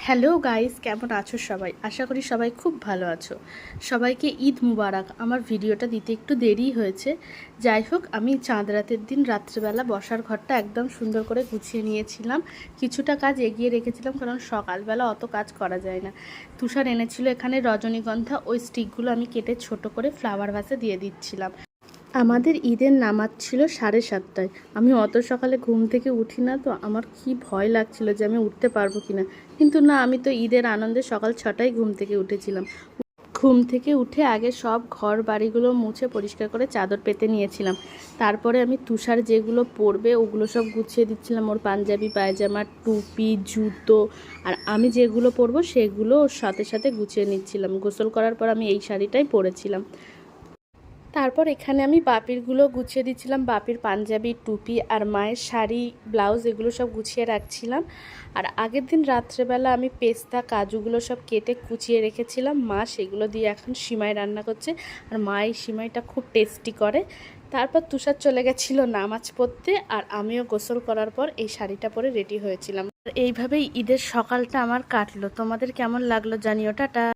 Hello guys, কেমন আছো সবাই? আশা করি সবাই খুব ভালো আছো। সবাইকে ঈদ মুবারক। আমার ভিডিওটা দিতে একটু দেরি হয়েছে। যাই হোক, আমি চাঁদ রাতের দিন রাত্রেবেলা বসার ঘরটা একদম সুন্দর করে গুছিয়ে নিয়েছিলাম। কিছুটা কাজ এগিয়ে রেখেছিলাম, কারণ সকালবেলা অত কাজ করা যায় না। তুষার এনেছিল এখানে রজনীগন্ধা, ওই স্টিকগুলো আমি কেটে ছোট করে ফ্লাওয়ার ভাসে দিয়ে দিচ্ছিলাম। আমাদের ঈদের নামাজ ছিল 7:30টায়। আমি অত সকালে ঘুম থেকে উঠি না, তো আমার কি ভয় লাগছিল যে আমি উঠতে পারবো কিনা। কিন্তু না, আমি তো ঈদের আনন্দে সকাল 6টায় ঘুম থেকে উঠেছিলাম। ঘুম থেকে উঠে আগে সব ঘর বাড়িগুলো মুছে পরিষ্কার করে চাদর পেতে নিয়েছিলাম। তারপরে আমি তুষার যেগুলো পরবে ওগুলো সব গুছিয়ে দিচ্ছিলাম, ওর পাঞ্জাবি পায়জামা টুপি জুতো। আর আমি যেগুলো পরবো সেগুলো ওর সাথে সাথে গুছিয়ে নিচ্ছিলাম। গোসল করার পর আমি এই শাড়িটাই পরেছিলাম। তারপর এখানে আমি বাপিরগুলো গুছিয়ে দিচ্ছিলাম, বাপির পাঞ্জাবি টুপি আর মায়ের শাড়ি ব্লাউজ এগুলো সব গুছিয়ে রাখছিলাম। আর আগের দিন রাত্রেবেলা আমি পেস্তা কাজুগুলো সব কেটে কুচিয়ে রেখেছিলাম। মা সেগুলো দিয়ে এখন সিমাই রান্না করছে, আর মা এই সিমাইটা খুব টেস্টি করে। তারপর তুষার চলে গেছিলো নামাজ পড়তে, আর আমিও গোসল করার পর এই শাড়িটা পরে রেডি হয়েছিলাম। এইভাবেই ঈদের সকালটা আমার কাটলো। তোমাদের কেমন লাগলো জানিও। টাটা।